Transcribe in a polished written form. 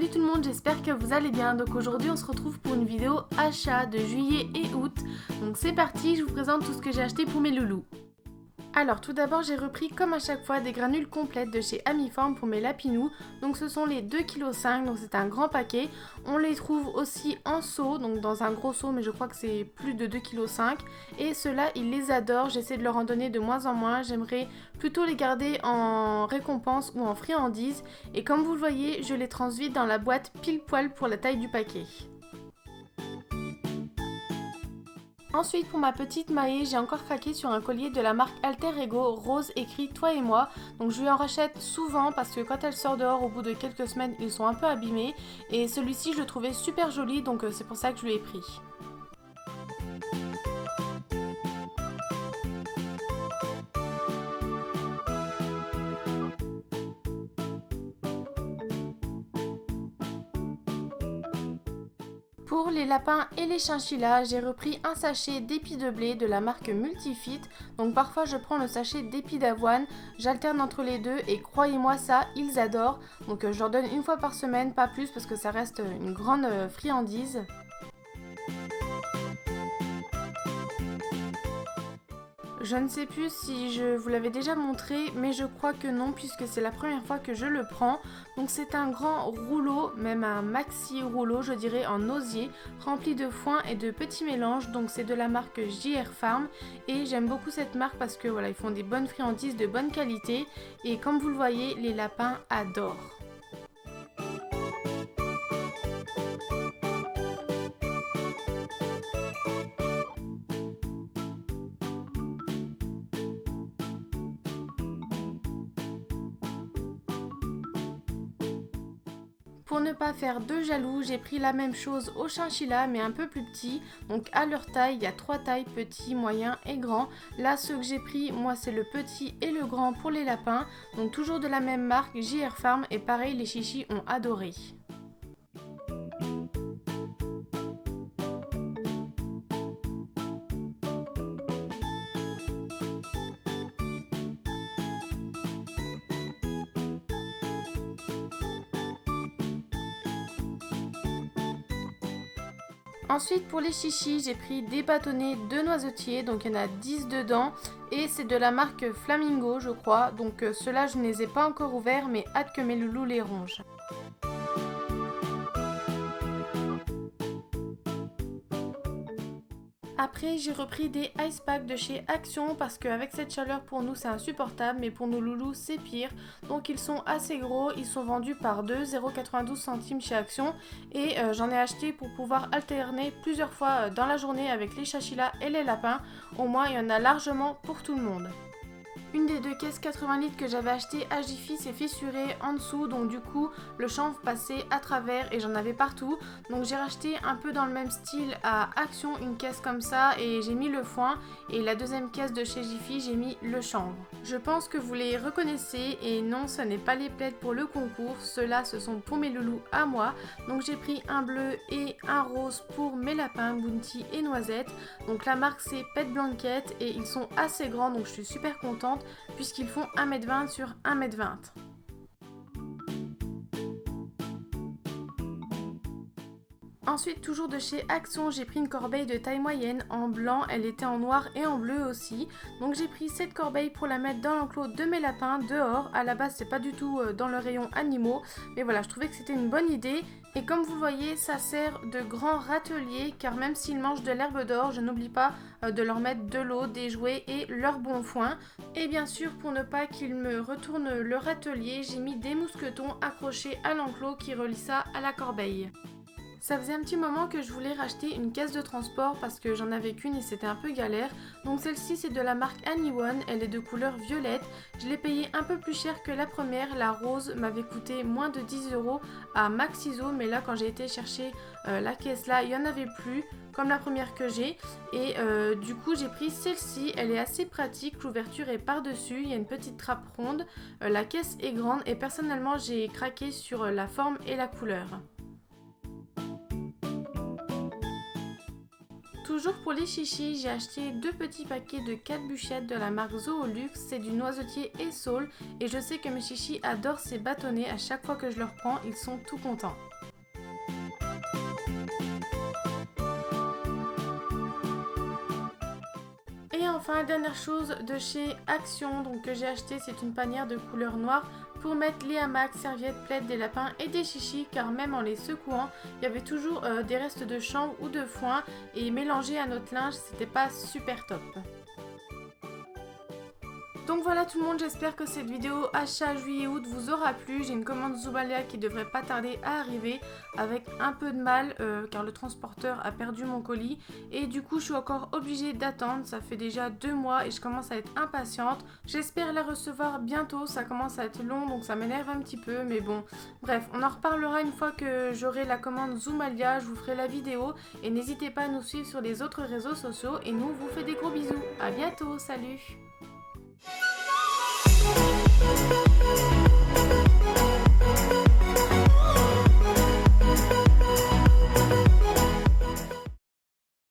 Salut tout le monde, j'espère que vous allez bien. Donc aujourd'hui on se retrouve pour une vidéo achat de juillet et août. Donc c'est parti, je vous présente tout ce que j'ai acheté pour mes loulous. Alors tout d'abord j'ai repris comme à chaque fois des granules complètes de chez Amiform pour mes lapinous. Donc ce sont les 2,5 kg, donc c'est un grand paquet. On les trouve aussi en seau, donc dans un gros seau, mais je crois que c'est plus de 2,5 kg. Et ceux-là ils les adorent, j'essaie de leur en donner de moins en moins. J'aimerais plutôt les garder en récompense ou en friandise. Et comme vous le voyez, je les transvide dans la boîte pile poil pour la taille du paquet. Ensuite pour ma petite Maë, j'ai encore craqué sur un collier de la marque Alter Ego, rose écrit toi et moi. Donc je lui en rachète souvent parce que quand elle sort dehors au bout de quelques semaines, ils sont un peu abîmés. Et celui-ci je le trouvais super joli, donc c'est pour ça que je lui ai pris. Pour les lapins et les chinchillas, j'ai repris un sachet d'épi de blé de la marque Multifit. Donc parfois je prends le sachet d'épi d'avoine, j'alterne entre les deux et croyez-moi ça, ils adorent. Donc je leur donne une fois par semaine, pas plus parce que ça reste une grande friandise. Je ne sais plus si je vous l'avais déjà montré, mais je crois que non puisque c'est la première fois que je le prends. Donc c'est un grand rouleau, même un maxi rouleau je dirais en osier, rempli de foin et de petits mélanges. Donc c'est de la marque JR Farm et j'aime beaucoup cette marque parce que voilà, ils font des bonnes friandises de bonne qualité et comme vous le voyez, les lapins adorent. Pour ne pas faire de jaloux, j'ai pris la même chose aux chinchillas mais un peu plus petit. Donc à leur taille, il y a 3 tailles, petit, moyen et grand. Là ceux que j'ai pris, moi c'est le petit et le grand pour les lapins. Donc toujours de la même marque, JR Farm et pareil les chichis ont adoré. Ensuite pour les chichis, j'ai pris des bâtonnets de noisetiers, donc il y en a 10 dedans et c'est de la marque Flamingo je crois, donc ceux-là je ne les ai pas encore ouverts mais hâte que mes loulous les rongent. Après j'ai repris des ice packs de chez Action parce qu'avec cette chaleur pour nous c'est insupportable mais pour nos loulous c'est pire. Donc ils sont assez gros, ils sont vendus par 2, 0,92 centimes chez Action et j'en ai acheté pour pouvoir alterner plusieurs fois dans la journée avec les chinchillas et les lapins. Au moins il y en a largement pour tout le monde. Une des 2 caisses 80 litres que j'avais acheté à Jiffy s'est fissurée en dessous, donc du coup le chanvre passait à travers et j'en avais partout. Donc j'ai racheté un peu dans le même style à Action une caisse comme ça et j'ai mis le foin, et la deuxième caisse de chez Jiffy j'ai mis le chanvre. Je pense que vous les reconnaissez et non, ce n'est pas les plaids pour le concours, ceux-là ce sont pour mes loulous à moi. Donc j'ai pris un bleu et un rose pour mes lapins, Bounty et Noisette. Donc la marque c'est Pet Blanket et ils sont assez grands donc je suis super contente puisqu'ils font 1,20 m sur 1,20 m. Ensuite, toujours de chez Action, j'ai pris une corbeille de taille moyenne en blanc, elle était en noir et en bleu aussi. Donc j'ai pris cette corbeille pour la mettre dans l'enclos de mes lapins dehors. À la base c'est pas du tout dans le rayon animaux, mais voilà, je trouvais que c'était une bonne idée. Et comme vous le voyez, ça sert de grand râtelier car même s'ils mangent de l'herbe d'or, je n'oublie pas de leur mettre de l'eau, des jouets et leur bon foin. Et bien sûr, pour ne pas qu'ils me retournent le râtelier, j'ai mis des mousquetons accrochés à l'enclos qui relient ça à la corbeille. Ça faisait un petit moment que je voulais racheter une caisse de transport parce que j'en avais qu'une et c'était un peu galère. Donc celle-ci c'est de la marque Anyone, elle est de couleur violette. Je l'ai payée un peu plus cher que la première, la rose m'avait coûté moins de 10 € à Maxiso. Mais là quand j'ai été chercher la caisse là, il n'y en avait plus comme la première que j'ai. Et du coup j'ai pris celle-ci, elle est assez pratique, l'ouverture est par-dessus, il y a une petite trappe ronde. La caisse est grande et personnellement j'ai craqué sur la forme et la couleur. Toujours pour les chichis, j'ai acheté 2 petits paquets de 4 bûchettes de la marque Zoolux, c'est du noisetier et saule et je sais que mes chichis adorent ces bâtonnets, à chaque fois que je leur prends, ils sont tout contents. enfin, dernière chose de chez Action donc que j'ai acheté, c'est une panière de couleur noire pour mettre les hamacs, serviettes, plaids des lapins et des chichis, car même en les secouant, il y avait toujours des restes de chanvre ou de foin et mélangé à notre linge, c'était pas super top. Donc voilà tout le monde, j'espère que cette vidéo achat juillet-août vous aura plu. J'ai une commande Zubalia qui devrait pas tarder à arriver avec un peu de mal car le transporteur a perdu mon colis et du coup je suis encore obligée d'attendre. Ça fait déjà 2 mois et je commence à être impatiente. J'espère la recevoir bientôt, ça commence à être long donc ça m'énerve un petit peu mais bon. Bref, on en reparlera une fois que j'aurai la commande Zubalia, je vous ferai la vidéo et n'hésitez pas à nous suivre sur les autres réseaux sociaux et nous on vous fait des gros bisous. À bientôt, salut!